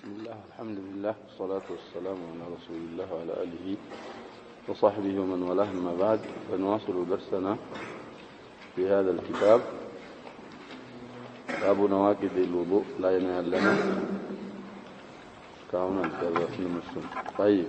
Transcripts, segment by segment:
بسم الله الحمد لله والصلاة والسلام على رسول الله وعلى آله وصحبه ومن والاه ما بعد فنواصل درسنا في هذا الكتاب باب نواقض الوضوء لا ينال لنا كاونا الكراسي المسلم. طيب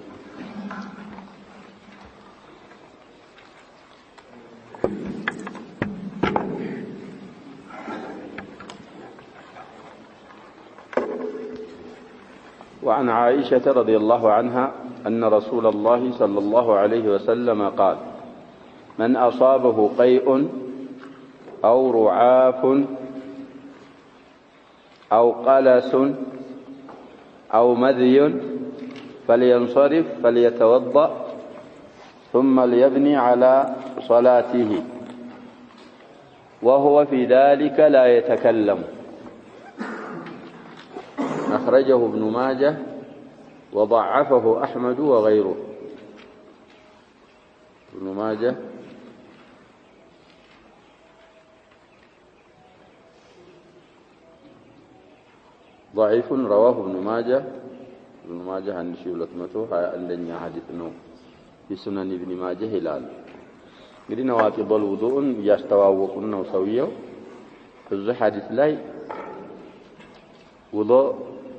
وعن عائشة رضي الله عنها أن رسول الله صلى الله عليه وسلم قال: من أصابه قيء أو رعاف أو قلس أو مذي فلينصرف فليتوضأ ثم ليبني على صلاته وهو في ذلك لا يتكلم. أخرجه ابن ماجه وضعفه أحمد وغيره. ابن ماجه ضعيف رواه ابن ماجه عن شيولة متو عندنا حديث نو في سنن ابن ماجه هلال. እንግዲህ نواقض الوضوء ያስተዋወቁን ነው ሰውየው። እዚህ ሐዲስ ላይ ውዱእ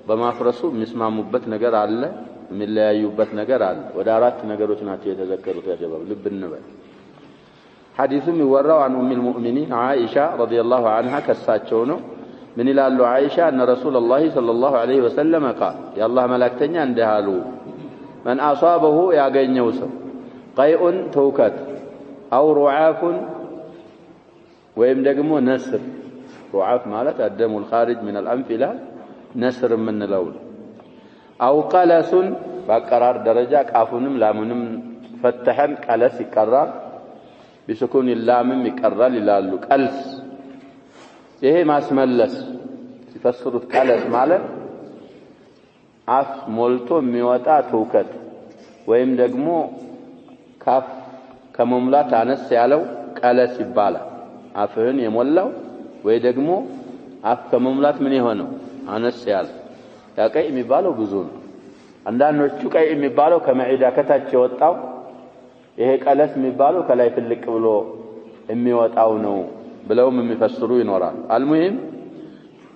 በማፍረሱ የሚስማሙበት ነገር አለ፣ የሚለያዩበት ነገር አለ። ወደ አራት ነገሮች ናቸው የተዘከሩት። ያጀባብ ልብ እንበል። ሐዲሱ የሚወራው عن ام المؤمنين عائشة رضي الله عنها ከሳቸው ነው። ምን ይላሉ አይሻ? እነ ረሱላህ ሰለላሁ ዐለይሂ ወሰለም قال የአላህ መላእክተኛ እንዲህ አሉ፣ من اصابه ያገኘው ሰው قيء ተውከት او رعاف ወይም ደግሞ ነስር። رعاف ማለት الدم الخارج من الانف ነስር የምንለው አው ቀለሱን በአቀራር ደረጃ ቃፉንም ላሙንም ፈተሐን ቀለስ ይቀራል፣ ቢስኩን ላምም ይቀራል ይላሉ። ቀልስ ይሄ ማስመለስ ሲፈስሩት ቀለስ ማለት አፍ ሞልቶ የሚወጣ ትውከት ወይም ደግሞ ካፍ ከመሙላት አነስ ያለው ቀለስ ይባላል። አፍህን የሞላው ወይ ደግሞ አፍ ከመሙላት ምን የሆነው አነስ ያለ። ቀይ የሚባለው ብዙ ነው። አንዳንዶቹ ቀይ የሚባለው ከመዒዳ ከታች የወጣው፣ ይሄ ቀለስ የሚባለው ከላይ ፍልቅ ብሎ የሚወጣው ነው ብለውም የሚፈስሩ ይኖራሉ። አልሙሂም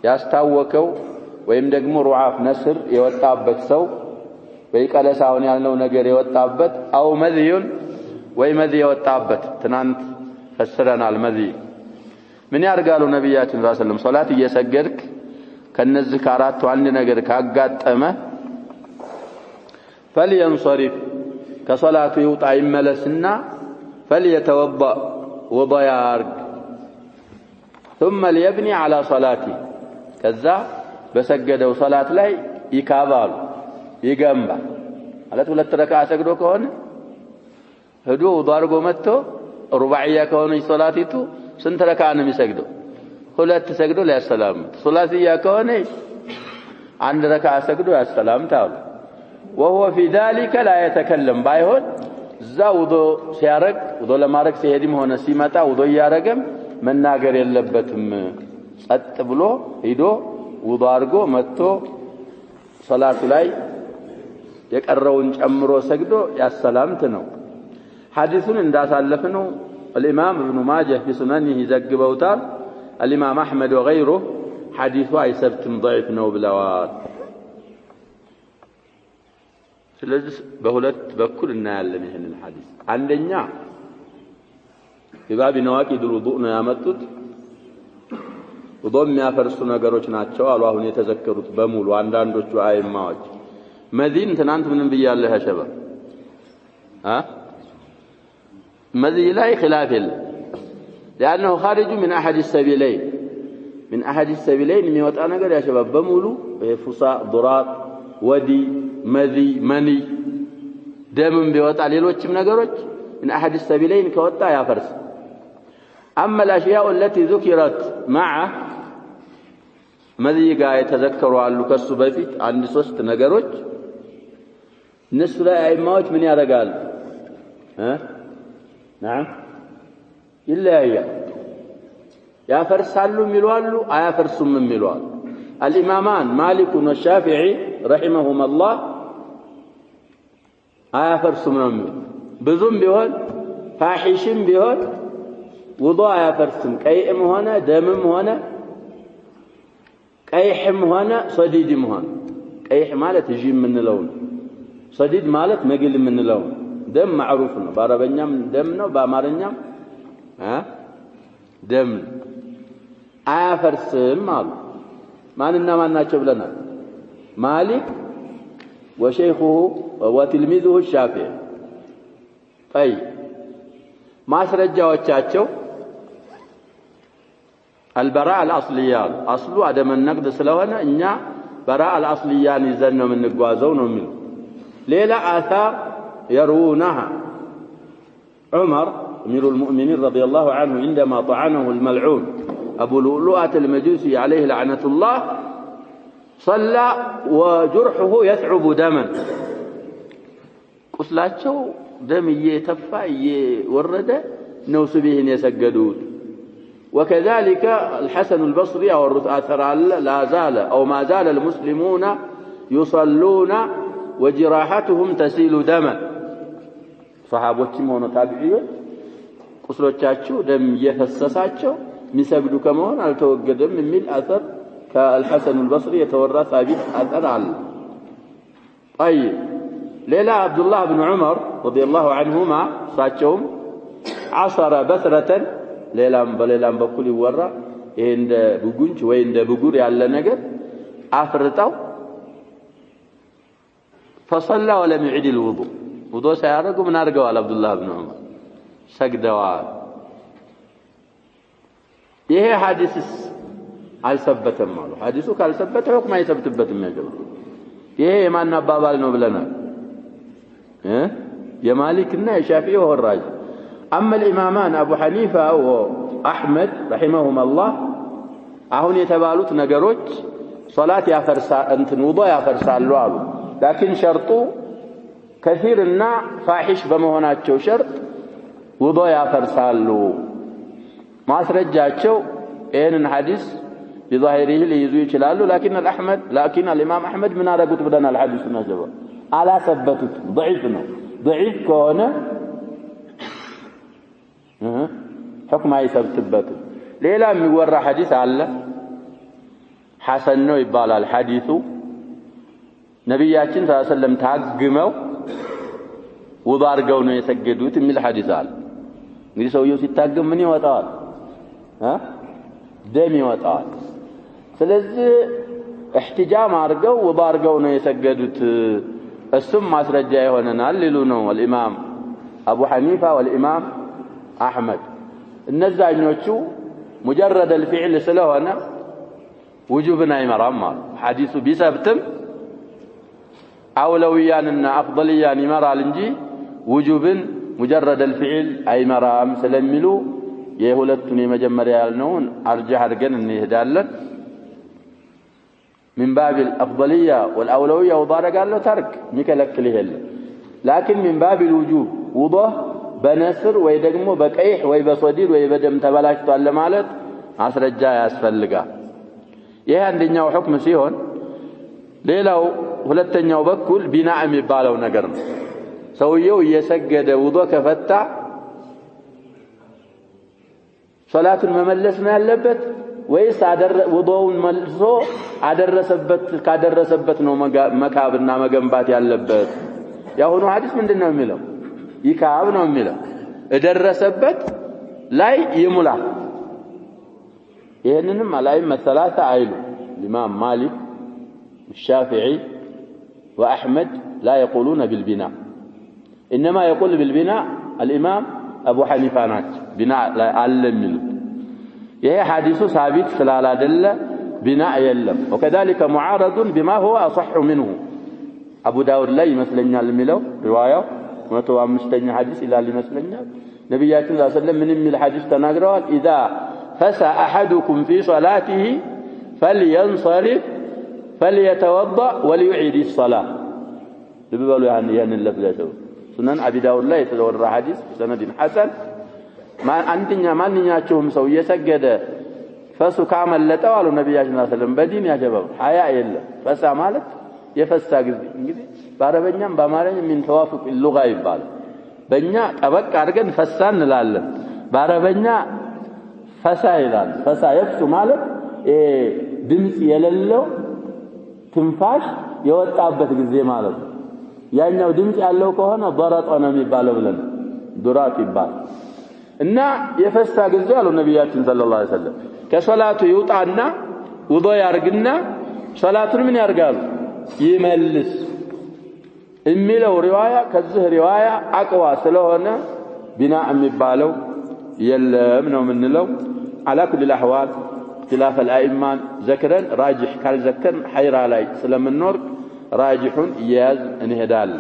ያስታወቀው ወይም ደግሞ ሩዓፍ ነስር የወጣበት ሰው ወይ ቀለስ አሁን ያልነው ነገር የወጣበት አው መዝዩን ወይ መዝይ የወጣበት ትናንት ፈስረናል። መዝይ ምን ያርጋሉ ነብያችን ሰለላሁ ዐለይሂ ወሰለም? ሶላት እየሰገድክ ከነዚህ ከአራቱ አንድ ነገር ካጋጠመ فلينصرف ከሶላቱ ይውጣ ይመለስና فليتوضأ وضوء ያርግ ثم ليبني على صلاته ከዛ በሰገደው ሶላት ላይ ይካባሉ ይገንባ ማለት ሁለት ረካዓ ሰግዶ ከሆነ ሄዶ ውዱእ አድርጎ መጥቶ ሩባዕያ ከሆነች ሶላቲቱ ስንት ረካዓ ነው የሚሰግደው? ሁለት ሰግዶ ለሰላም። ሶላትያ ከሆነ አንድ ረካዓ ሰግዶ ያሰላምታው። وهو في ذلك لا يتكلم ባይሆን እዛ ውዱእ ሲያረግ ውዱእ ለማረግ ሲሄድም ሆነ ሲመጣ ውዱእ ያረገም መናገር የለበትም። ጸጥ ብሎ ሄዶ ውዱእ አድርጎ መጥቶ ሶላቱ ላይ የቀረውን ጨምሮ ሰግዶ ያሰላምት ነው። ሐዲሱን እንዳሳለፍነው الامام ابن ماجه في سننه ዘግበውታል። الامام احمد وغيره حديثه አይሰብትም ضعيف ነው ብለዋል። ስለዚህ በሁለት በኩል እናያለን ይሄንን ሐዲስ። አንደኛ በባብ ነዋቂድ الوضوء ነው ያመጡት። ውዱእ የሚያፈርሱ ነገሮች ናቸው አሉ አሁን የተዘከሩት በሙሉ። አንዳንዶቹ አይማዎች መዚን ትናንት ምንም ብያለሁ ያሸባ መዚህ ላይ خلاف የለም። لانه خارج من احد السبيلين የሚወጣ ነገር ያሸባብ በሙሉ ፉሳ ዱራት ወዲ መዚ መኒ ደምም ቢወጣ ሌሎችም ነገሮች من احد السبيلين ከወጣ ያፈርስ። اما الاشياء التي ذكرت مع መዚ ጋር የተዘከሩ አሉ ከሱ በፊት አንድ ሶስት ነገሮች እነሱ ላይ አይማዎች ምን ያደርጋሉ? نعم ይለያያል። ያፈርሳሉ የሚሉ አሉ፣ አያፈርሱም የሚሉ አሉ። الإمامان مالك والشافعي رحمهما الله አያፈርሱም ነው የሚል ብዙም ቢሆን ፋሒሽም ቢሆን ውዱእ አያፈርስም ቀይም ሆነ ደምም ሆነ ቀይህም ሆነ ሰዲድም ሆነ ቀይህ ማለት እጂ የምንለው ነው ሰዲድ ማለት መግል የምንለው ደም معروف ነው በአረበኛም ደም ነው በአማርኛም ደም አያፈርስም አሉ ማንና ማን ናቸው ብለናል ማሊክ وشيخه وتلميذه الشافعي طيب ማስረጃዎቻቸው البراء الاصليه اصل عدم النقد ስለሆነ እኛ براء الاصليان ይዘን ነው የምንጓዘው ነው የሚል ሌላ آثار يروونها عمر امير المؤمنين رضي الله عنه عندما طعنه الملعون ابو لؤلؤة المجوسي عليه لعنه الله صلى وجرحه يثعب دما قسلاچو دم يتفا يورد ነው ስቢህን የሰገዱት وكذلك الحسن البصري او اثر لا زال او ما زال المسلمون يصلون وجراحتهم تسيل دما صحابوችም ሆነ ታቢዒዎች ቁስሎቻቸው ደም እየፈሰሳቸው የሚሰግዱ ከመሆን አልተወገደም የሚል አثر كالحسن البصري يتورى ثابت أثر عنه طيب ليلى عبد الله بن عمر رضي الله عنهما صاتهم عصر بثرة ليلى بكل يورى عند بغنج وعند بغور يالا ነገር አፍርጠው فصلى ولم يعيد الوضوء وضوء ሳያደርጉ ምን አድርገዋል عبد الله بن عمر ሰግደዋል ይሄ ሐዲስ አልሰበተም አሉ ሐዲሱ ካልሰበተ ሁክም አይሰብትበትም ያጀው ይሄ የማን አባባል ነው ብለናል የማሊክና የሻፊዒ ወራጅ اما الامامان ابو حنيفه واحمد رحمهما الله አሁን የተባሉት ነገሮች ሶላት ያፈርሳ እንትን ውዱእ ያፈርሳሉ አሉ لكن شرጡ كثيرና ፋሒሽ በመሆናቸው ሸርጥ ውዱእ ያፈርሳሉ ማስረጃቸው ይሄንን ሐዲስ بظاهره ليزو يچلالو لكن الامام احمد من ارغوت بدنا الحديث نجبا على ثبتت ضعيف ነው ضعيف كونه حكم አይሰብትበት ሌላ የሚወራ ሐዲስ አለ ሐሰን ነው ይባላል ሐዲሱ ነብያችን ሰለላሁ ዐለይሂ ወሰለም ታግመው ውዱእ አድርገው ነው የሰገዱት የሚል ሐዲስ አለ እንግዲህ ሰውየው ሲታገም ምን ይወጣዋል ደም ይወጣዋል ስለዚህ احتجام አድርገው ውዱእ አድርገው ነው የሰገዱት እሱም ማስረጃ ይሆነናል ሊሉ ነው الامام ابو حنيفه والامام احمد እነዛኞቹ مجرد الفعل ስለሆነ وجوبنا ይመራም ሐዲሱ ቢሰብትም አውለውያንና አፍضልያን ይመራል እንጂ وجوبን مجرد الفعل አይመራም ስለሚሉ የሁለቱን የመጀመሪያ ያልነውን አርጃህ አድርገን እንሄዳለን من باب الأفضلية والأولوية وضع قال له ترك مكلكل هلا لكن من باب الوجوب وضع بنسر ويدقمه بكيح ويبصدير ويبدم تبلاشتو على مالت عصر الجاي أسفلقا ይሄ አንደኛው ሁክም ሲሆን ሌላው ሁለተኛው በኩል ቢናእ የሚባለው ነገር ነው ሰውየው እየሰገደ ውዱእ ከፈታ ሶላቱን መመለስ ነው ያለበት ወይስ ውዱኡን መልሶ ካደረሰበት ነው መካብና መገንባት ያለበት ያሁኑ ሐዲስ ምንድነው የሚለው ይካብ ነው የሚለው እደረሰበት ላይ ይሙላ ይሄንንም አላይም መሰላተ አይሉ الامام مالك الشافعي واحمد لا يقولون بالبناء انما يقول بالبناء الامام ابو حنيفه بناء لا علم ይሄ ሐዲሱ ثابت ስላላደለ بناء የለም وكذلك معارض بما هو اصح منه ابو داود ላይ ይመስለኛል የሚለው ሪዋያው 105ኛ ሐዲስ ይላል ይመስለኛል ነብያችን ሰለላሁ ዐለይሂ ወሰለም ምን የሚል ሐዲስ ተናግረዋል اذا فسى احدكم في صلاته فلينصرف فليتوضا وليعيد الصلاه ልብበሉ ያንን ለብለተው ሱናን አቢ ዳውድ ላይ የተወራ ሐዲስ ሰነድ ሐሰን ማንኛቸውም ሰው እየሰገደ ፈሱ ካመለጠው አሉ ነብያችን ሰለላሁ ዐለይሂ ወሰለም በዲን ያጀበው ሐያ የለም ፈሳ ማለት የፈሳ ጊዜ እንግዲህ በአረበኛም በአማርኛም ምን ተዋፍቅ ሉጋ ይባላል በእኛ ጠበቅ አድርገን ፈሳ እንላለን በአረበኛ ፈሳ ይላል ፈሳ የፍሱ ማለት ድምጽ የሌለው ትንፋሽ የወጣበት ጊዜ ማለት ያኛው ድምጽ ያለው ከሆነ በረጠ ነው የሚባለው ብለን ዱራት ይባላል እና የፈሳ ጊዜ አሉ ነብያችን ሰለላሁ ዐለይሂ ወሰለም ከሶላቱ ይውጣና ውዶ ያርግና ሶላቱን ምን ያርጋሉ ይመልስ የሚለው ሪዋያ ከዚህ ሪዋያ አቅዋ ስለሆነ ቢና የሚባለው የለም ነው ምንለው على كل الاحوال خلاف الائمه ذكرن راجح قال ذكرن حيرا ላይ ስለምንኖር راجحون ياز እንሄዳል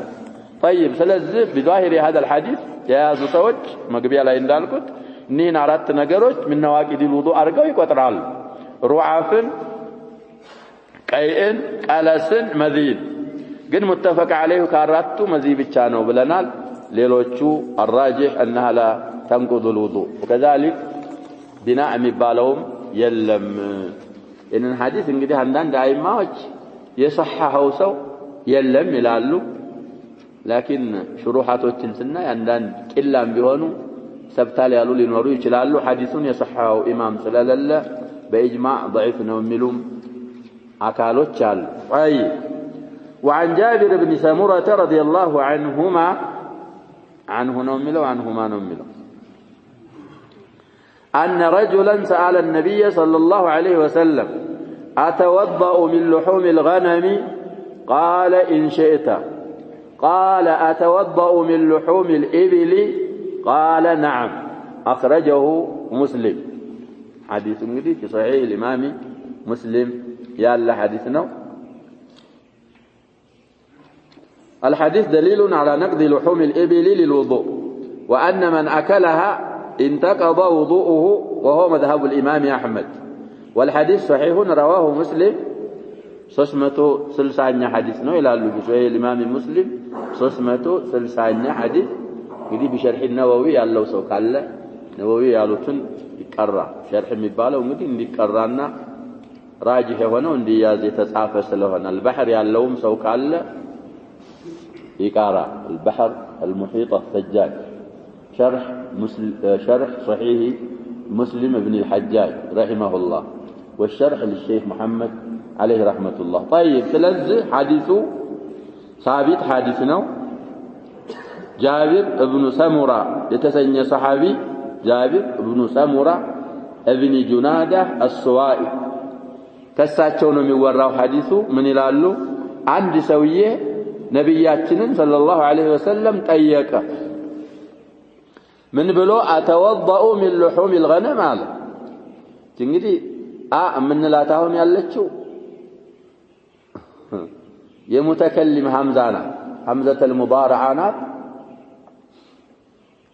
طيب ስለዚህ بظاهر هذا الحديث የያዙ ሰዎች መግቢያ ላይ እንዳልኩት እነዚህን አራት ነገሮች ምን ነዋቂድ الوضوء አርገው ይቆጥራሉ ሩዓፍን ቀይን ቀለስን መዚን ግን متفق عليه ከአራቱ መዚ ብቻ ነው ብለናል ሌሎቹ الراجح انها لا تنقض الوضوء وكذلك ቢና የሚባለውም የለም እነን ሐዲስ እንግዲህ አንዳንድ አይማዎች የሰሐሐው ሰው የለም ይላሉ لكن شروحاتዎችን ስናይ አንዳንድ ቂላም ቢሆኑ ሰብታል ያሉ ሊኖሩ ይችላሉ ሐዲሱን የሰሐሐው ኢማም ስለሌለ በኢጅማዕ ضعيف ነው የሚሉም አካሎች አሉ አይ وعن جابر بن سمرة رضي الله عنهما أن رجلا سأل النبي صلى الله عليه وسلم أتوضأ من لحوم الغنم قال إن شئت قال أتوضأ من لحوم الإبل قال نعم أخرجه مسلم حديث جديد في صحيح الإمام مسلم يا حديثنا الحديث دليل على نقض لحوم الإبل للوضوء وأن من أكلها انتقض وضوءه وهو مذهب الإمام أحمد والحديث صحيح رواه مسلم 360 حديث ነው ይላሉ ቢሶይ الإمام مسلم 360 حديث እንግዲህ بشرح النووي ያለው ሰው ካለ ነወዊ ያሉትን ይቀራ ሸርህ የሚባለው እንግዲህ እንዲቀራና ራጂህ የሆነው እንዲያዝ የተጻፈ ስለሆነ البحر ያለውም ሰው ካለ يقرأ البحر المحيط الثجاج شرح صحيح مسلم ابن الحجاج رحمه الله والشرح للشيخ محمد عليه رحمة الله طيب ثلاثة حديثه ثابت حديثنا جابر ابن سمرة يتسنى صحابي جابر ابن سمرة ابن جنادة السوائي كساتشون من وراء حديثه من يلالو عند سويه نبياتنا صلى الله عليه وسلم طيق من بلو اتوضأ من لحوم الغنم على እንግዲህ من ላታውን ያለችው የሙተከሊም ሐምዛና ሐምዘተ المضارعات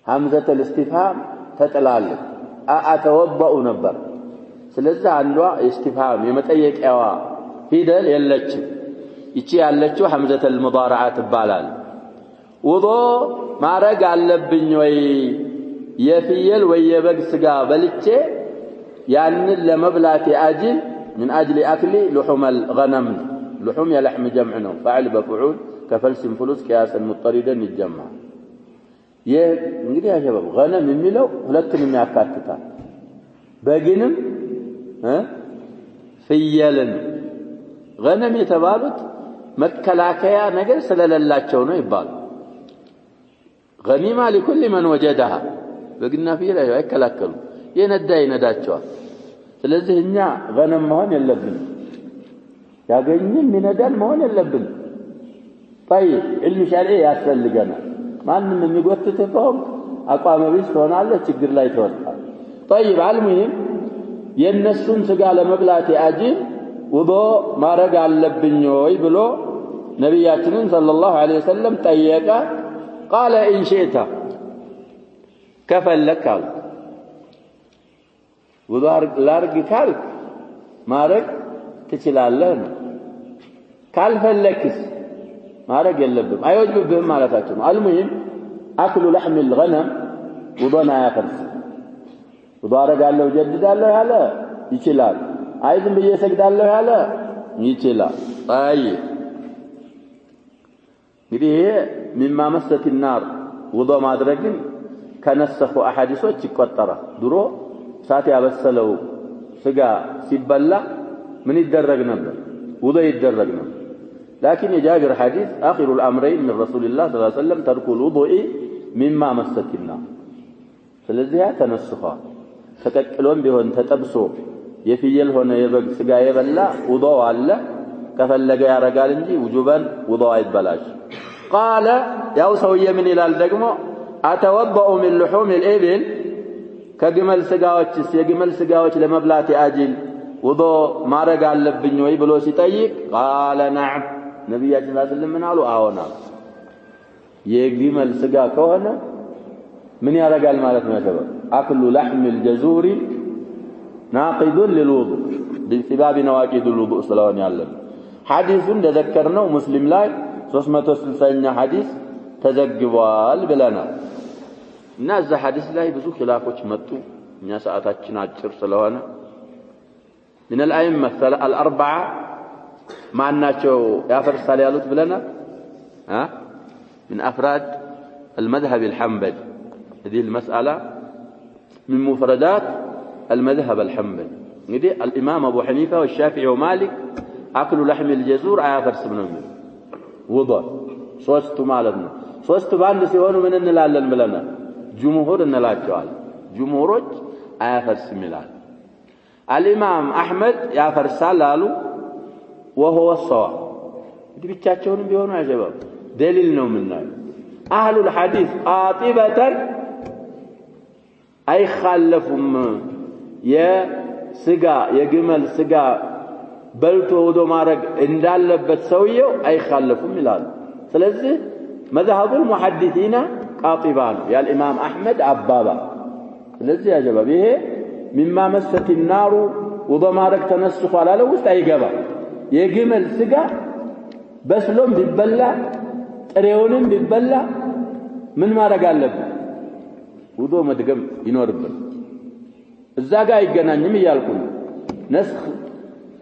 ሐምዘተ الاستفهام ተጥላለች اتوضأ ነበር ስለዚህ አንዷ استفهام የመጠየቂያዋ ፊደል የለችም ይቺ ያለችው ሐምዘተ المضارعات ይባላል ውዶ ማረግ አለብኝ ወይ የፍየል ወይ የበግ ስጋ በልቼ ያንን ለመብላት አጅል من اجل اكل لحوم الغنم لحوم يلحم جمع ነው فاعل بفعول كفلس فلوس قياس مضطردا يجمع እንግዲህ ያሸበብ غنم የሚለው ሁለቱንም ያካትታል በግንም ፍየልን غنم የተባሉት መከላከያ ነገር ስለሌላቸው ነው ይባል غنيمه لكل من وجدها በግና ፍየል አይከላከሉ ይነዳቸዋል ስለዚህ እኛ غنم መሆን የለብን ያገኝም ይነዳል መሆን የለብን طيب علم شرعي ያስፈልገናል ማንንም የሚጎትት ከሆነ አቋም ቢስ ሆናለህ ችግር ላይ ተወጣ طيب المهم የነሱን ስጋ ለመብላት ያጅል ውዶ ማረግ አለብኝ ወይ ብሎ ነብያችንን ሰለላሁ ዐለይሂ ወሰለም ጠየቀ قال ان شئت كفلك ውዶ ላርግ ካልክ ማረግ ትችላለህ ካልፈለክስ ማረግ የለብም አይወጅብህም ማለታቸው ነው المهم اكل لحم الغنم ውዶና ያፈርስ ውዶ አረጋለሁ ጀድዳለሁ ያለ ይችላል አይዝም በየሰግዳለሁ ያለ ይችላል طيب እንግዲህ ሚማ መሰት النار ውዶ ማድረግን ከነሰኹ አሐዲሶች ይቆጠራል ድሮ ሳት ያበሰለው ስጋ ሲበላ ምን ይደረግ ነበር ውዶ ይደረግ ነበር لكن جابر حديث آخر الأمرين من رسول الله صلى الله عليه وسلم ترك الوضوء مما مست النار ስለዚህ ተነስخا ተቀቅሎም ቢሆን ተጠብሶ የፍየል ሆነ የበግ ስጋ የበላ ውዶ አለ ከፈለገ ያረጋል እንጂ ውጁባን ውዶ አይበላሽ قال ያው ሰውዬ ምን ይላል ደግሞ أتوضأ من لحوم الإبل ከግመል ስጋዎችስ የግመል ስጋዎች ለመብላት ያጅል ውዶ ማረግ አለብኝ ወይ ብሎ ሲጠይቅ قال نعم ነብያችን ሰለላሁ ምን አሉ አዎና የግመል ስጋ ከሆነ ምን ያረጋል ማለት ነው ተባለ አክሉ لحم الجزور ناقض للوضوء بسبب نواقض الوضوء ስለሆነ ያለን ሐዲሱን እንደዘከርነው ሙስሊም ላይ 360ኛ ሐዲስ ተዘግቧል ብለናል እና እዛ ሐዲስ ላይ ብዙ ኺላፎች መጡ እኛ ሰዓታችን አጭር ስለሆነ من الأئمة الأربعة معناቸው ያፈርሳል ያሉት ብለናል من أفراد المذهب الحنبلي هذه المسألة من مفردات المذهب الحنبلي እንግዲህ الإمام أبو حنيفة والشافعي ومالك أكل لحم الجزور አያፈርስ ነው ውዱእ ሶስቱ ማለት ነው ሶስቱ ባንድ ሲሆኑ ምን እንላለን ብለናል ጅምሁር እንላቸዋል ጅምሁሮች አያፈርስም ይላል الإمام أحمد ያፈርሳል አሉ وهو الصواب ብቻቸውን ቢሆኑ አይጀባም دليل ነው ምናየው أهل الحديث قاطبة አይخالفም የስጋ የግመል ስጋ በልቶ ወዶ ማረግ እንዳለበት ሰውየው አይخالفም ይላል ስለዚህ مذهب المحدثين قاطبان يا الإمام أحمد أبابا ስለዚህ ያጀባብ ይሄ مما مست النار وضمارك تنسخ على لو ውስጥ አይገባ የግመል ስጋ በስሎም ቢበላ ጥሬውንም ቢበላ ምን ማድረግ አለበት ውዶ መድገም ይኖርብን እዛ ጋር አይገናኝም ይያልኩ ነስኽ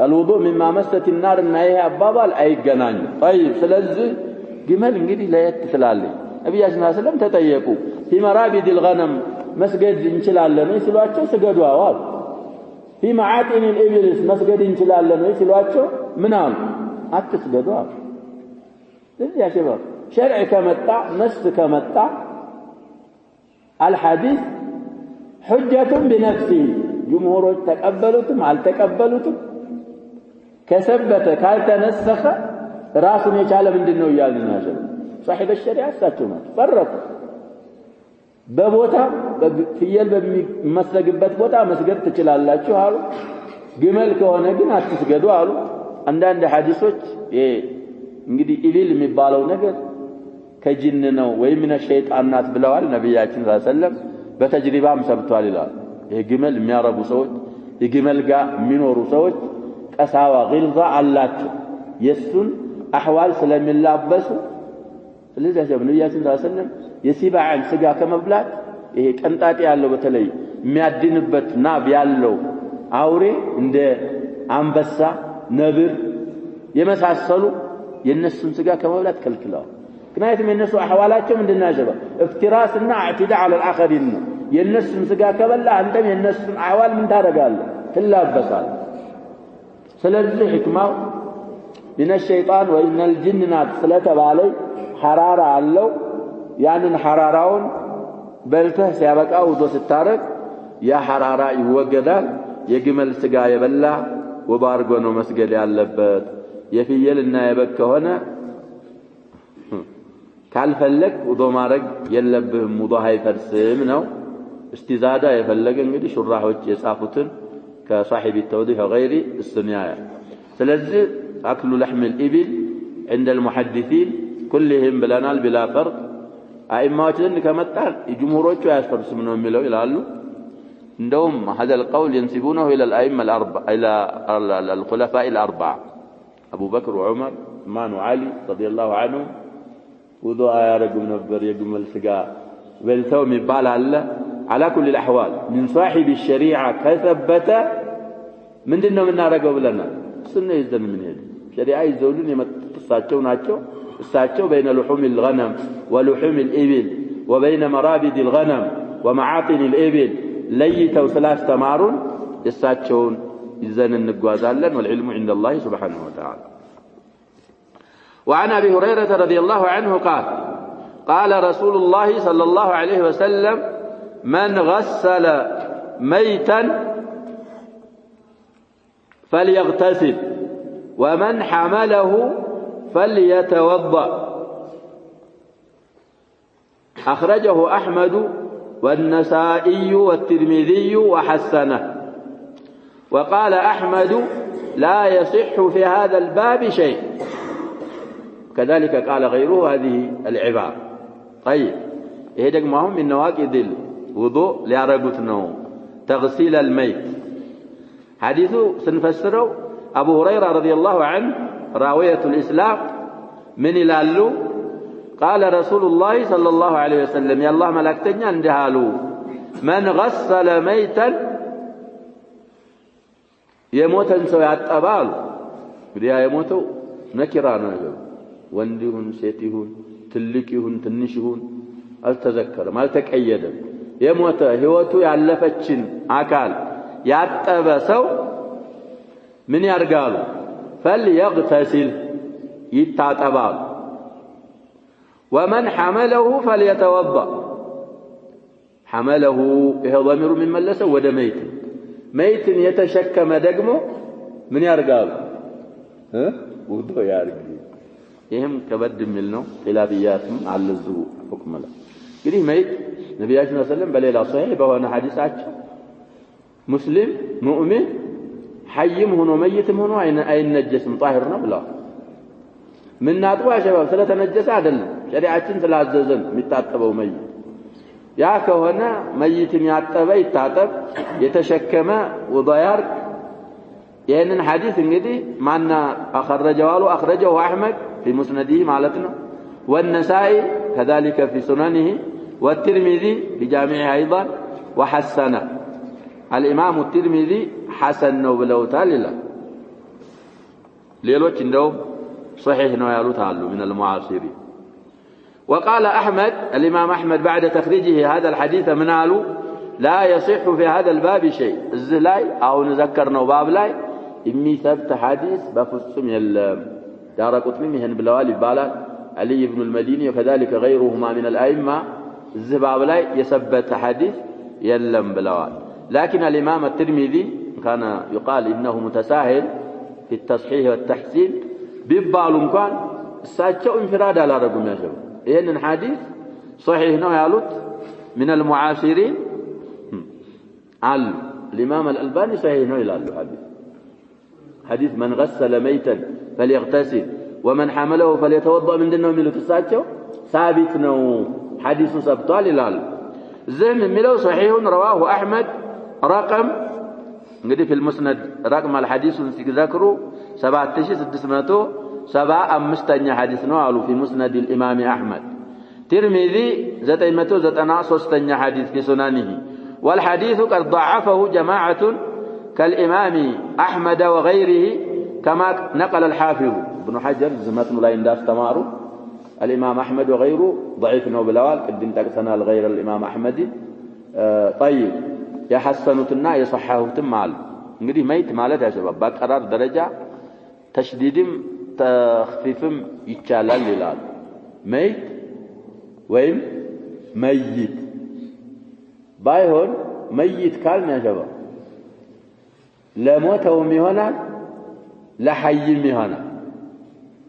الوضوء مما مست النار እና ይሄ አባባል አይገናኝም طيب ስለዚህ ግመል እንግዲህ ለየት ትላለች ነብያችን ሰለላሁ ተጠየቁ في مرابد الغنم መስገድ እንችላለን ወይ ሲሏቸው ስገዱ አዋል في معاطن الإبل መስገድ እንችላለን ወይ ሲሏቸው ምን አሉ አትስገዱ አሉ ስለዚህ ያ شباب شرع ከመጣ ነስ ከመጣ الحديث حجة بنفسه جمهورዎች ተቀበሉትም አልተቀበሉትም ከሰበተ ካልተነሰኸ ራሱን የቻለ ምንድነው ይያልና ሸሪዓ صاحب الشريعه እሳቸው ናቸው ፈረቁ በቦታ ፍየል በሚመስገበት ቦታ መስገድ ትችላላችሁ አሉ ግመል ከሆነ ግን አትስገዱ አሉ አንዳንድ ሐዲሶች እንግዲህ ኢቢል የሚባለው ነገር ከጂን ነው ወይም من الشيطان ናት ብለዋል ነብያችን ሰለላሁ ዐለይሂ ወሰለም በተጅሪባም ሰብቷል ይላል ይሄ ግመል የሚያረቡ ሰዎች የግመል ጋር የሚኖሩ ሰዎች ቀሳዋ ግልዛ አላቸው የሱን አህዋል ስለሚላበሱ ስለዚህ ነብያችን ሰለላሁ ዐለይሂ ወሰለም የሲባዕን ስጋ ከመብላት ይሄ ቀንጣጤ ያለው በተለይ የሚያድንበት ናብ ያለው አውሬ እንደ አንበሳ ነብር የመሳሰሉ የነሱን ስጋ ከመብላት ከልክለዋል ምክንያቱም የነሱ አህዋላቸው ምንድናጀባ እፍትራስና اعتداء على الاخرين የነሱን ስጋ ከበላ አንተም የነሱን አህዋል ምን ታደርጋለህ ትላበሳለህ ስለዚህ ህክማው من الشيطان وان الجن ናት ስለተባለ ሐራራ አለው ያንን ሐራራውን በልተህ ሲያበቃ ውዶ ስታረግ ያ ሐራራ ይወገዳል የግመል ስጋ የበላ ወባርጎ ነው መስገድ ያለበት የፍየልና የበግ ከሆነ ካልፈለክ ውዶ ማረግ የለብህም ውዶ አይፈርስም ነው استزاده የፈለገ እንግዲህ ሹራሖች የጻፉትን ከصاحب التوضيح وغيره السنياء ስለዚህ اكل لحم الابل عند المحدثين كلهم بلانال بلا فرق ائماዎችን ከመጣን የጅምሁሮቹ ያስፈርስም ነው የሚለው ይላሉ እንደውም هذا القول ينسبونه الى الائمه الاربعه الى الخلفاء الاربعه ابو بكر وعمر عثمان وعلي رضي الله عنهم وضوء ያረጉም ነበር የግመል ስጋ በልተው የሚባል አለ على كل الاحوال من صاحب الشريعه كثبت ምንድነው የምናደርገው ብለናል ሱና ይዘን ምን ሄድ ሸሪዓ ይዘውልን የመጥሳቸው ናቸው እሳቸው بين لحوم الغنم ولحوم الإبل وبين مرابد الغنم ومعاطن الإبل ليتوا ثلاث تمارون እሳቸውን ይዘን እንጓዛለን والعلم عند الله سبحانه وتعالى وعن أبي هريرة رضي الله عنه قال رسول الله صلى الله عليه وسلم من غسل ميتا فليغتسل ومن حمله فليتوضأ أخرجه أحمد والنسائي والترمذي وحسنه وقال أحمد لا يصح في هذا الباب شيء كذلك قال غيره هذه العبارة طيب إيه دقمهم من نواقض الوضوء ليارقتنا تغسيل الميت حديث سنفسره أبو هريرة رضي الله عنه راوية الإسلام من الالو قال رسول الله صلى الله عليه وسلم يا الله ملكتني اندهالو من غسل ميتا يموتن سو ያጠባሉ እንግዲህ የሞተው ነኪራ ነው ወንዲሁን ሴቲሁን ትልቂሁን ትንሽሁን አልተዘከረም አልተቀየደም የሞተ ህይወቱ ያለፈችን አካል ያጠበ ሰው ምን ያርጋሉ فليغتسل يتعطبال ومن حمله فليتوضأ حمله هو ضمير من ملسه وده ميت يتشكم دقمه من يرقال وضو يارق يهم كبد ملنو خلافياتهم على الزهور حكم له قريه ميت نبي صلى الله عليه وسلم بليلة صحيح بوانا حديث عجل مسلم مؤمن حيم هنا ميتم هنا أين نجسم طاهرنا بلا من ناطوا يا شباب ثلاثة نجس عدل شريعتين ثلاث زوزن متعتبوا ميت يا كهنا ميت يعتبه يتعتب يتشكم وضيار يعني الحديث انجدي معنا أخرجه أحمد في مسنده معلتنا والنسائي كذلك في سننه والترمذي في جامعه أيضا وحسنه الإمام الترمذي حسن نوبلو تاللا ليلوش اندوم صحيح نويالو تالو من المعاصرين وقال أحمد الإمام أحمد بعد تخريجه هذا الحديث منالو لا يصح في هذا الباب شيء الزلاي أو نذكرنا باب لاي إمي ثبت حديث بفصم دار قطمي هن بلوالي بالا علي بن المديني وكذلك غيرهما من الأئمة الزباب لاي يثبت حديث يلم بلوالي لكن الإمام الترمذي كان يقال إنه متساهل في التصحيح والتحسين بيبالهم كان ساتشو انفراد على رقم يا شباب إن الحديث صحيح نو يالوت من المعاصرين على الإمام الألباني صحيح نو يالو حديث من غسل ميتا فليغتسل ومن حمله فليتوضأ من دنه ملو تساتشو ثابت نو حديث سبطال يالو زين ملو صحيح رواه أحمد رقم نقدي في المسند رقم الحديث ذكروا 7675 حديث نوالو في مسند الإمام أحمد ترمذي 993 حديث في سننه والحديث قد ضعفه جماعة كالإمام أحمد وغيره كما نقل الحافظ ابن حجر زمت ملاين داس تمارو الإمام أحمد وغيره ضعيف نوبلوال قدم تقسنا لغير الإمام أحمد طيب يحسنوتنا يصححوتم مال እንግዲህ መይት ማለት ያ شباب በቀራር ደረጃ ተሽዲድም ተخفيفም ይቻላል ይላል መይት ወይም መይት ባይሆን መይት ካልን ያ شباب ለሞተውም ይሆናል ለሐይም ይሆናል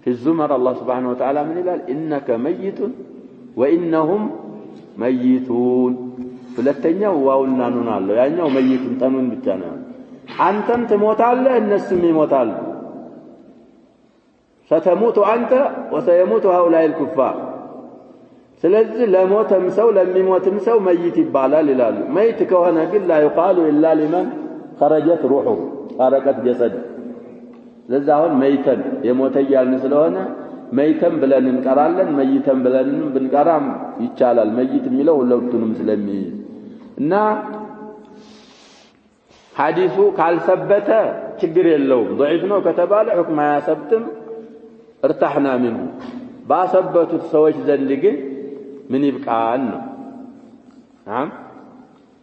في الزمر الله سبحانه وتعالى من قال إنك ميت وإنهم ميتون فلتنيا واونا نونالو ያኛው መይቱን ተኑን ብቻ ነው አንተም ትሞታለህ እነሱም ይሞታሉ ستموت أنت وسيموت هؤلاء الكفار ስለዚህ ለሞተም ሰው ለሚሞትም ሰው መይት ይባላል ይላሉ መይት ከሆነ ግን لا يقال إلا لمن خرجت روحه خرجت جسده ለዛ አሁን መይተን የሞተ ያልን ስለሆነ መይተን ብለን እንቀራለን መይተን ብለን ብንቀራም ይቻላል መይት የሚለው ሁለቱንም ስለሚይዝ እና ሐዲሱ ካልሰበተ ችግር የለውም ضعيف ነው ከተባለ حكم አያሰብትም ارتحنا منه ባሰበቱት ሰዎች ዘንድ ግን ምን ይብቃን ነው نعم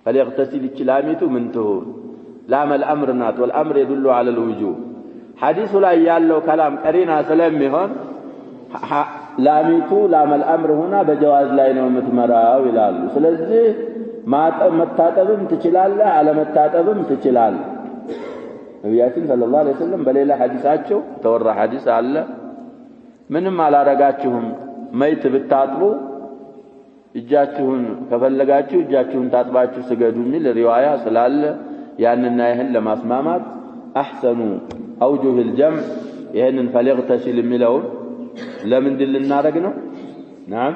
فليغتسل الكلاميت من تهون لام الأمر نات والأمر يدل على الوجوب حديث لا يالو كلام قرينا سلميهون ላሚቱ لام الأمر هنا በጀዋዝ ላይ ነው የምትመራው ይላሉ ስለዚህ መታጠብም ትችላለህ አለመታጠብም ትችላለህ ነብያችን ሰለላሁ ዐለይሂ ወሰለም በሌላ ሐዲሳቸው ተወራ ሐዲስ አለ ምንም አላረጋችሁም መይት ብታጥቡ እጃችሁን ከፈለጋችሁ እጃችሁን ታጥባችሁ ስገዱ የሚል ሪዋያ ስላለ ያንና ይሄን ለማስማማት አህሰኑ አውጁህ الجمع ይሄንን فليغتسل የሚለው ለምን ድል እናረግ ነው نعم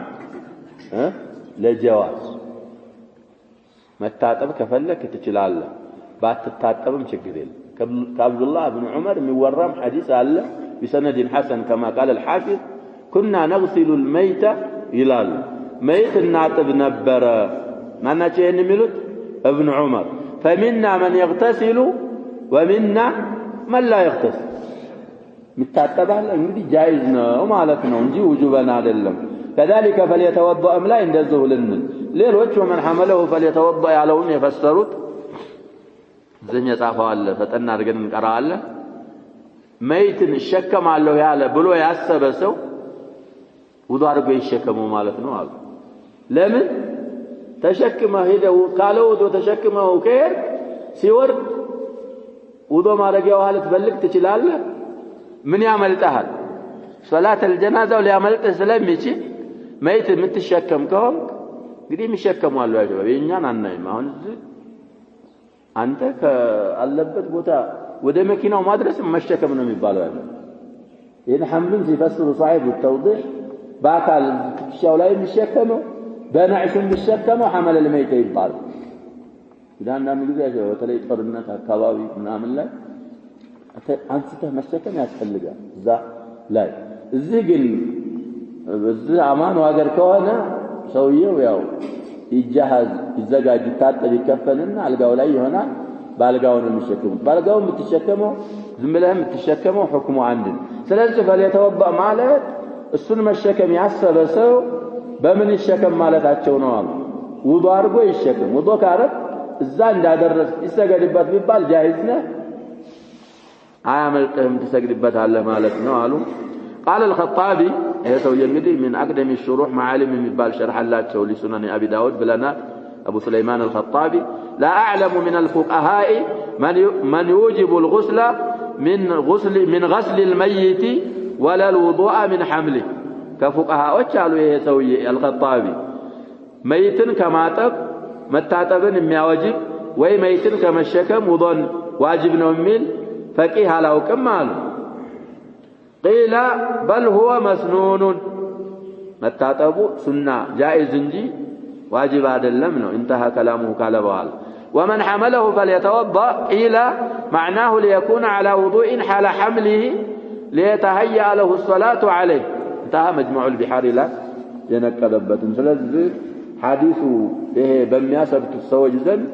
ለጀዋዝ መታጠብ ከፈለክ ትችላለህ ባትታጠብም ችግር የለም ከአብዱላህ ኢብኑ ዑመር የሚወራም ሐዲስ አለ بسند حسن كما قال الحافظ كنا نغسل الميت ይላል ميت እናጥብ ነበር ማናቸው ይሄን የሚሉት ابن عمر فمنا من يغتسل ومنا من لا يغتسل متعتبال እንግዲህ جائز ነው ማለት ነው እንጂ وجوبنا አይደለም كذلك فليتوضأ لا እንደዚህ ልንል ሌሎች ومن حمله فليتوضأ ያለውን የፈሰሩት ዘኛ ጻፈዋል ፈጠና አድርገን እንቀራለን መይትን እሸከማለሁ ያለ ብሎ ያሰበ ሰው ውዱ አድርጎ ይሸከመው ማለት ነው አሉ ለምን ተሸክመህ ሄደው ካለው ውዱ ተሸክመው ከሄድ ሲወርድ ውዱ ማድረጊያው ሐለት በልክ ትችላለህ ምን ያመልጣል ሶላት الجنازه ሊያመልጥህ ስለሚችል መይት የምትሸከም ከሆነ እንግዲህ የሚሸከማሉ ያጀው የኛን አናይም አሁን አንተ ከአለበት ቦታ ወደ መኪናው ማድረስ መሸከም ነው የሚባለው ያለው ይሄን ሐምሉን ሲፈስሩ صاحب التوضيح በአካል ትሻው ላይ የሚሸከመው በነዕሽ የሚሸከመው ሐመል ለመይት ይባላል ዳንዳን ጊዜ ያለው በተለይ ጦርነት አካባቢ ምናምን ላይ አንስተህ መሸከም ያስፈልጋል እዛ ላይ እዚህ ግን በዚህ አማን ሀገር ከሆነ ሰውየው ያው ይጃሃዝ ይዘጋጅ ታጠብ ይከፈልና አልጋው ላይ ይሆናል ባልጋው ነው የሚሸከመው ባልጋው የምትሸከመው ዝም ብለህ የምትሸከመው ሁክሙ አንድ ስለዚህ فليتوضأ ማለት እሱን መሸከም ያሰበ ሰው በምን ይሸከም ማለታቸው ነው አሉ ውዱ አድርጎ ይሸከም ውዱ ካረክ እዛ እንዳደረስ ይሰገድበት ቢባል جائز ነው አያመልጥህም ትሰግድበታለህ ማለት ነው አሉ قال الخطابي هيسو يمدي من أقدم الشروح معالم من بال شرح الله لسنن أبي داود بلنا أبو سليمان الخطابي لا أعلم من الفقهاء من يوجب الغسل من غسل الميت ولا الوضوء من حمله كفقهاء وشالوا يهيسو الخطابي ميتن كما تب متاتبن የሚያወጅብ ወይ መይትን ከመሸከም ውዱን ዋጅብ ነው የሚል فقيه አላውቅም አሉ قيل بل هو مسنون መታጠቡ ሱና جائز እንጂ واجب አይደለም ነው انتهى كلامه قال بوال ومن حمله فليتوضأ قيل معناه ليكون على وضوء حال حمله ليتهيأ له الصلاة عليه انتهى مجموع البحار لا ينقلبت ስለዚህ حديث ይሄ በሚያሰብቱ ሰዎች ዘንድ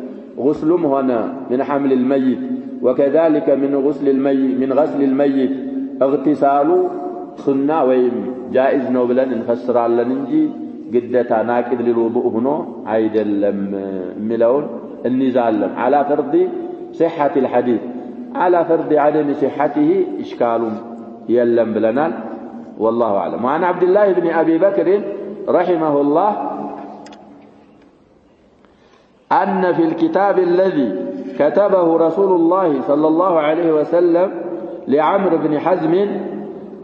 غسلም ሆነ من حمل الميت وكذلك من غسل الميت اغتسال سنة ويم جائز ነው ብለን እንፈስራለን እንጂ ግዴታ ናቂድ ለልውዱእ ሆኖ አይደለም የሚለውን እንይዛለን على فرض صحة الحديث على فرض عدم صحته اشكال يلم بلنال والله اعلم وعن عبد الله بن ابي بكر رحمه الله أن في الكتاب الذي كتبه رسول الله صلى الله عليه وسلم لعمرو بن حزم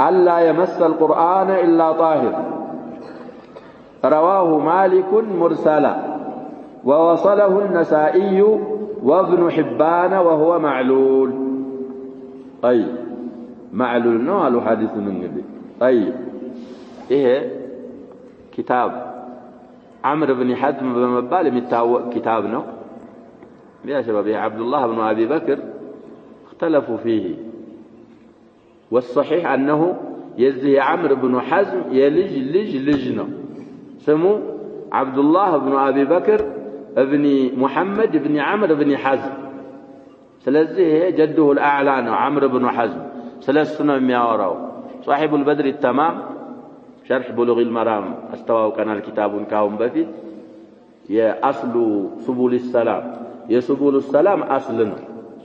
ألا يمس القرآن إلا طاهر رواه مالك مرسلا ووصله النسائي وابن حبان وهو معلول أي معلول نوع حديث من النبي أي إيه كتاب عمرو بن حزم بمبال متاوق كتابنا يا شباب يا عبد الله بن أبي بكر اختلفوا فيه والصحيح أنه يزي عمرو بن حزم لجنه سمو عبد الله بن أبي بكر ابن محمد بن عمرو بن حزم ስለዚህ ይሄ ጀዱሁ الأعلى ነው عمرو بن حزم ስለሱ ነው የሚያወራው صاحب البدر التمام شرح بلوغ المرام استواوقنا الكتابون ካሁን በፊት የአስሉ سبل السلام የسبل السلام አስል ነው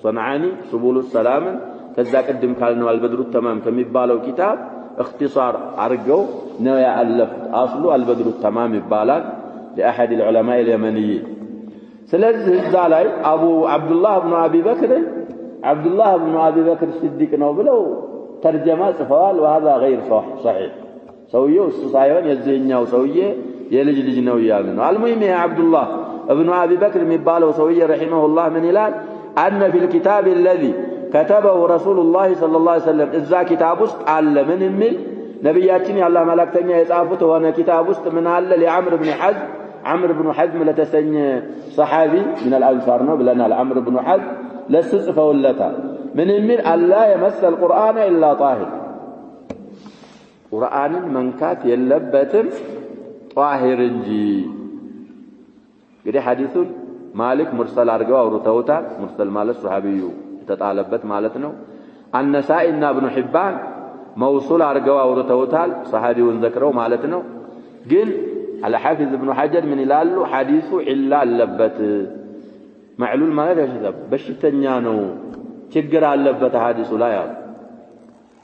صنعاني سبل السلام ከዛ ቀደም ካልነው البدر التمام ከሚባለው ኪታብ اختصار አርገው ነው ያለፉት አስሉ البدر التمام ይባላል لأحد العلماء اليمنيين ስለዚህ እዛ ላይ አቡ አብዱላህ ኢብኑ አቢ በክር አብዱላህ ኢብኑ አቢ በክር ሲዲቅ ነው ብለው ተርጀማ ጽፈዋል وهذا غير صحيح ሰውየው እሱ ሳይሆን የዚህኛው ሰውዬ የልጅ ልጅ ነው ይያሉ ነው አልሙሂም ያ አብዱላህ ኢብኑ አቢ በክር የሚባለው ሰውዬ ረሂመሁላህ ምን ይላል أن في الكتاب الذي كتبه رسول الله صلى الله عليه وسلم إذا كتاب ውስጥ አለ ምን የሚል ነብያችን ያላህ መላእክተኛ የጻፉት ሆነ ኪታብ ውስጥ ምን አለ ለዓምር ኢብኑ ሐዝም عمرو بن حزم لتسني صحابي من الأنصار بلنا عمرو بن حزم لسصفه ولتا من المير ألا يمس القرآن إلا طاهر قرآن من كات يلبتم طاهر جي كده حديث مالك مرسل أرجوا ورتوتا مرسل مال الصحابي تتعلبت مالتنا النسائي ابن حبان موصول أرجوا ورتوتا صحابي ونذكروا مالتنا قل على حافظ ابن حجر من يلالو حديث إلا اللبت معلول ما لا يشذب بشتنيا ነው ችግር አለበት ሐዲሱ ላይ አለ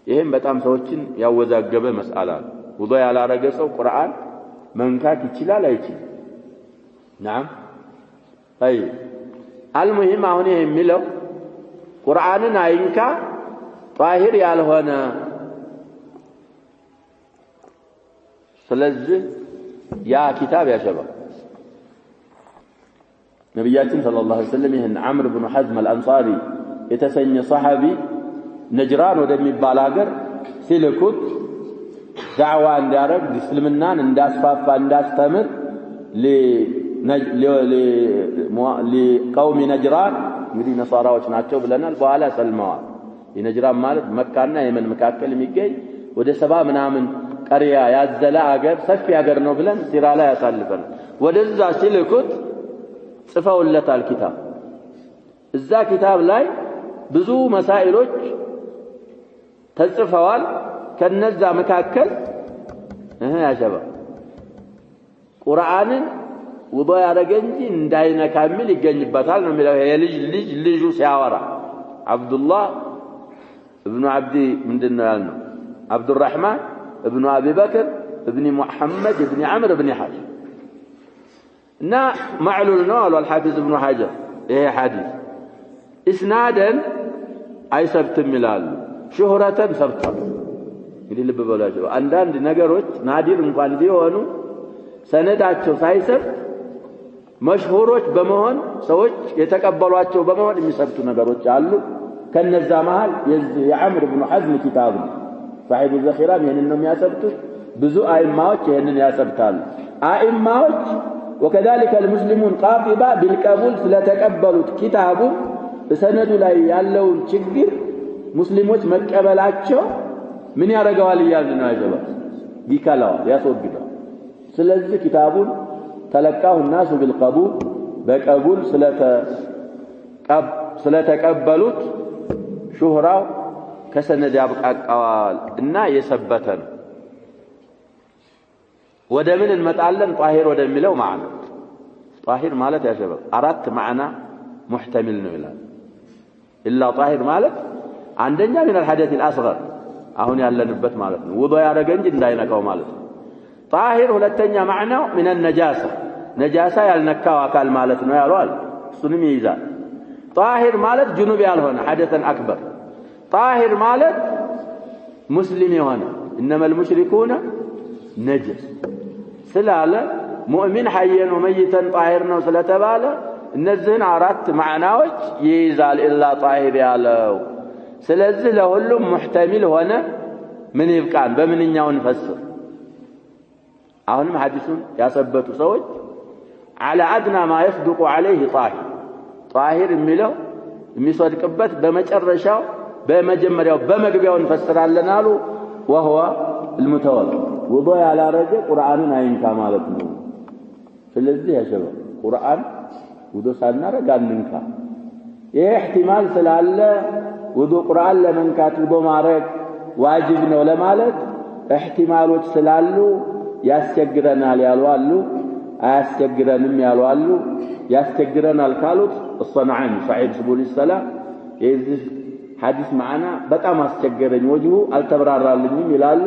ይሄም በጣም ሰዎችን ያወዛገበ መስአላ ነው ውዱእ ያላረገ ሰው ቁርአን መንካት ይችላል አይችልም نعم طيب المهم አሁን ይሄ የሚለው ቁርአንን አይንካ ጣሂር ያልሆነ ስለዚህ يا كتاب يا شباب نبياتنا صلى الله عليه وسلم يهن عمرو بن حزم الأنصاري يتسني صحابي نجران ودم البالاغر سيلكوت دعوة اندارك دسلمنان انداس فافا انداس تمر لقوم نجران يريد نصارى وشناتشو بلنا البوالا سلموا نجران مالت مكانا يمن مكاكل ميكي وده سبا منامن قريا ያዘለ አገር ሰፊ አገር ነው ብለን ሲራ ላይ ያሳልፈን ወደዛ ሲልኩት ጽፈውለታል ኪታብ እዛ ኪታብ ላይ ብዙ መሳኢሎች ተጽፈዋል ከነዛ መካከል ያሸባ ቁርአንን ውዱእ ያደረገ እንጂ እንዳይነካ የሚል ይገኝበታል ነው የሚለው የልጅ ልጁ ሲያወራ አብዱላህ ኢብኑ አብዲ ምንድነው ያልነው አብዱራህማን ابن أبي بكر ابن محمد ابن عمرو ابن حزم نا معلول نوال والحافظ ابن حجر ايه حديث اسنادا اي سبت ملال شهرة سبت እንግዲህ ልብ በላቸው አንዳንድ ነገሮች ናዲር እንኳን ቢሆኑ ሰነዳቸው ሳይሰብት መሽሁሮች በመሆን ሰዎች የተቀበሏቸው በመሆን የሚሰብቱ ነገሮች አሉ ከነዛ መሃል የዓምር ኢብኑ ሐዝም ኪታብ صاحب الذخيرة يهنن ياسبتوا بزو أئماوች ይሄንን ያሰብታሉ أئماوች وكذلك المسلمون قاطبة بالقبول ስለተቀበሉት ኪታቡ በሰነዱ ላይ ያለውን ችግር ሙስሊሞች መቀበላቸው ምን ያደርገዋል ይያዝና አይገባም ይከላው ያስወግዳል ስለዚህ ኪታቡን ተለቃው الناس بالقبول በቀቡል ስለተቀበሉት ሹህራው ከሰነድ ያብቃቃዋል እና የሰበተን ወደ ምን እንመጣለን ጣሂር ወደሚለው ማዕና ጣሂር ማለት ያሸበብ አራት ማዕና ሙህተሚል ነው ይላል ኢላ ጣሂር ማለት አንደኛ من الحدث الاصغر አሁን ያለንበት ማለት ነው ውዱእ ያደረገ እንጂ እንዳይነካው ማለት ነው ጣሂር ሁለተኛ ማዕናው من النجاسه ነጃሳ ያልነካው አካል ማለት ነው ያሏል እሱንም ይይዛል ጣሂር ማለት ጅኑብ ያልሆነ ሐደሰን አክበር طاهر مالت مسلم يوانا إنما المشركون نجس سلالة مؤمن حيا وميتا طاهرنا وسلتبالا النزهن عرات معناوج يزال إلا طاهر يالو سلزه لهم محتمل هنا من يبقان بمن ينيون فسر أهلهم حديثون يثبتوا سوج على أدنى ما يصدق عليه طاهر طاهر ملو የሚሰድቅበት በመጨረሻው በመጀመሪያው በመግቢያው እንፈስራለን አሉ وهو المتوضئ ውዱእ ያላረገ ቁርአንን አይንካ ማለት ነው ስለዚህ ያሸበ ቁርአን ውዱእ ሳናረግ አንንካ ይሄ احتمال ስላለ ውዱ ቁርአን ለመንካት ውዱ ማድረግ ዋጅብ ነው ለማለት احتمالዎች ስላሉ ያስቸግረናል ያሉ አሉ አያስቸግረንም ያሉ አሉ ያስቸግረናል ካሉት الصنعاني صاحب سبل السلام የዚህ ሐዲስ معنا በጣም አስቸገረኝ ወጅሁ አልተብራራልኝም ይላሉ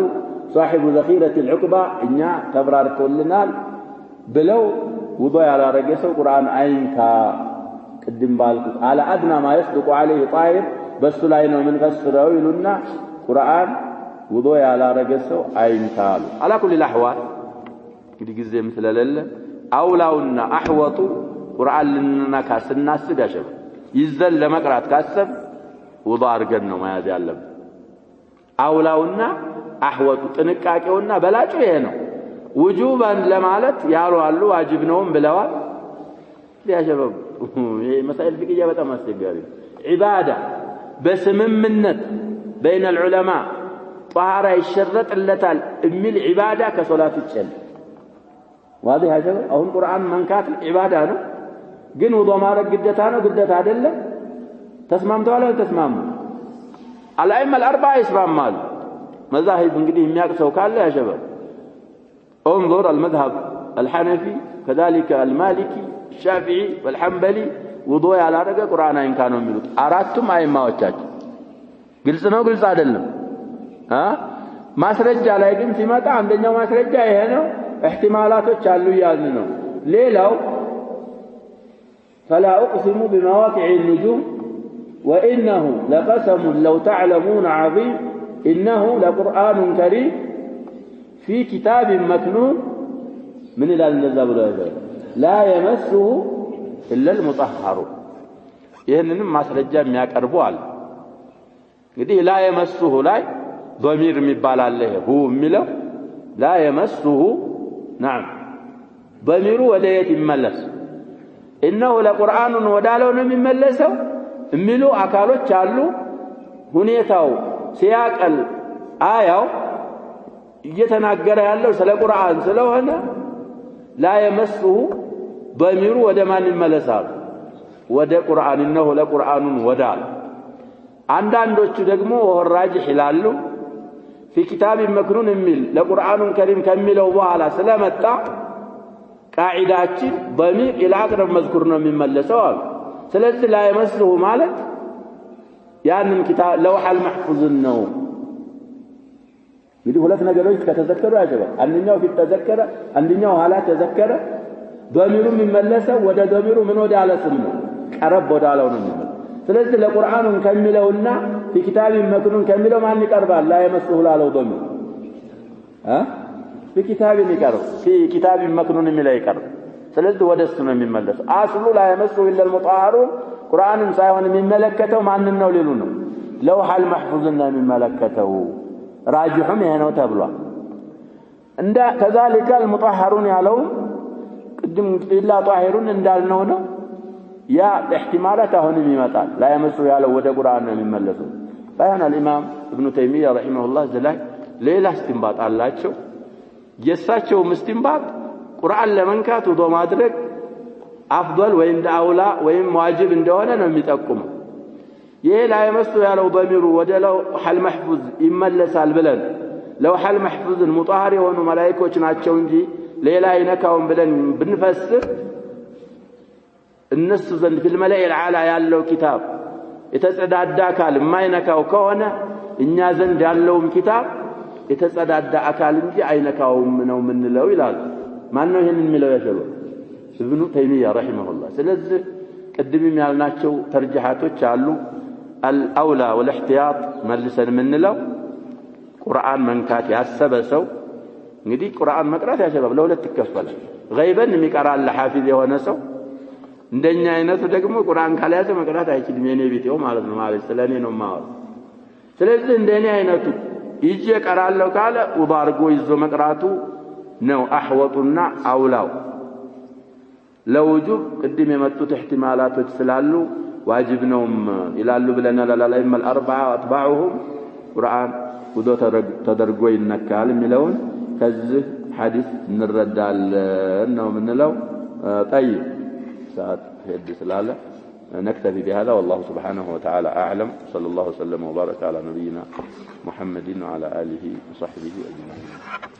صاحب ذخيرة العقبة እኛ ተብራርቶልናል ብለው ውዱ ያላረገ ሰው ቁርአን አይንካ ቅድም ባልኩት على ادنى ما يصدق عليه طاهر በሱ ላይ ነው ምን ፈስረው ይሉና ቁርአን ውዱ ያላረገ ሰው አይንካ አሉ على كل الاحوال እንግዲህ ጊዜም ስለሌለ አውላውና አህወጡ ቁርአን ልንነካ ስናስብ ያሸበ ይዘል ለመቅራት ካሰብ ውዱ አርገን ነው መያዝ ያለብን አውላውና አህወጡ ጥንቃቄውና በላጩ ይሄ ነው ውጁባን ለማለት ያሉ አሉ ዋጅብ ነውም ብለዋል ያሸበብ ይሄ መሳኢል ፍቅያ በጣም አስቸጋሪ ዒባዳ በስምምነት بين العلماء طهارة يشرط اللتال اميل عبادة كصلاة الشل واضح يا شباب اهو القرآن من كاتب عبادة نو جن وضو مارك قدتانو قدت عدلة تسمامتو ولا تسمامو الأئمة الأربعة يسمام مال مذاهب من قديم يقصوا قال يا شباب انظر المذهب الحنفي كذلك المالكي الشافعي والحنبلي وضوء على رقة قرآن إن كانوا يميلون أردتم أئمة وشاك قلت عدلنا ማስረጃ ላይ ግን ሲመጣ አንደኛው ማስረጃ ይሄ ነው احتمالاتዎች አሉ ያልን ነው ሌላው فلا اقسم بمواقع النجوم وانه لقسم لو تعلمون عظيم انه لقرآن كريم في كتاب مكنون من النزاب لا يمسه الا المطهرون ይሄንንም ማስረጃ የሚያቀርቡ አለ እንግዲህ لا يمسه ላይ ضمير ميبال له هو ميلو لا يمسه نعم ضمير وديت يملس انه لقرآن ودالو ነው የሚመለሰው የሚሉ አካሎች አሉ ሁኔታው ሲያቀል አያው እየተናገረ ያለው ስለ ቁርአን ስለሆነ لا يمسه ضمير ወደ ማን ይመለሳል ወደ ቁርአን انه لقرآن ወዳል አንዳንዶቹ ደግሞ ወራጅህ ይላሉ في كتاب مكنون الميل لقرآن كريم كملوا وعلى سلامة قاعدات ضمير إلى أقرب مذكورنا من ملسوال سلسل لا يمسه مالك يعني الكتاب لوح المحفوظ النوم يدي هلاتنا قالوا كتذكروا يا شباب أننيو في التذكرة أننيو هلا تذكرة ضمير من ملسه ودا ضمير من ودا على سنه قرب ودا على ونمل سلسل القرآن كملونا في كتاب مكنون كملوا ما نقربان لا يمسه لا لو ضمير في كتاب نقرب في كتاب مكنون ملا يقرب سلسل ودسنا من ملس اصل لا يمسه الا المطهرون قرآن سايون من ملكته ما انه ليلونه لوح المحفوظنا من ملكته راجحهم هنا تبلوا عند كذلك المطهرون يالو قدم الا طاهرون እንዳልነው ነው يا احتمالات هون يمطال لا يمسوا يالو ወደ ቁርአን ነው የሚመለሰው فانا الامام ابن تيميه رحمه الله زلاي ሌላ استنباط አላቸው የሳቸው استنباط ቁርአን ለመንካት ወዶ ማድረግ አፍضل ወይም ዳውላ ወይም ዋጅብ እንደሆነ ነው የሚጠቁመው ይሄ لا يمسوا ያለው ضمير ወደ ለውህ المحفوظ ይመለሳል ብለን ለውህ المحفوظ المطهر የሆኑ መላእክቶች ናቸው እንጂ ሌላ አይነካውም ብለን ብንፈስር النص زند في الملأ العالى ያለው ኪታብ የተጸዳዳ አካል የማይነካው ከሆነ እኛ ዘንድ ያለውም ኪታብ የተጸዳዳ አካል እንጂ አይነካውም ነው ምንለው ይላል ማን ነው ይሄንን የሚለው ያሸበ ابن تيميه رحمه الله ስለዚህ ቅድምም ያልናቸው ተርጂሃቶች አሉ الاولى والاحتياط መልሰን ምንለው ቁርአን መንካት ያሰበ ሰው እንግዲህ ቁርአን መቅራት ያሸበ ለሁለት ይከፈላል ገይበን የሚቀራል ለሐፊዝ የሆነ ሰው እንደኛ አይነቱ ደግሞ ቁርአን ካልያዘ መቅራት አይችልም የኔ ቢጤው ማለት ነው ማለት ስለኔ ነው ማለት ስለዚህ እንደኔ አይነቱ ይጄ ቀራለው ካለ ወባርጎ ይዞ መቅራቱ ነው አህወጡና አውላው ለውጁብ ቅድም የመጡት احتمالاتዎች ስላሉ ዋጅብ ነው ይላሉ ብለናል ለላይም الاربعه واتباعهم ቁርአን ወዶ ተደርጎ ይነካል የሚለውን ከዚህ ሐዲስ እንረዳለን ነው ምንለው طيب ساعات هدي سلاله نكتفي بهذا والله سبحانه وتعالى أعلم. صلى الله وسلم وبارك على نبينا محمد وعلى آله وصحبه أجمعين.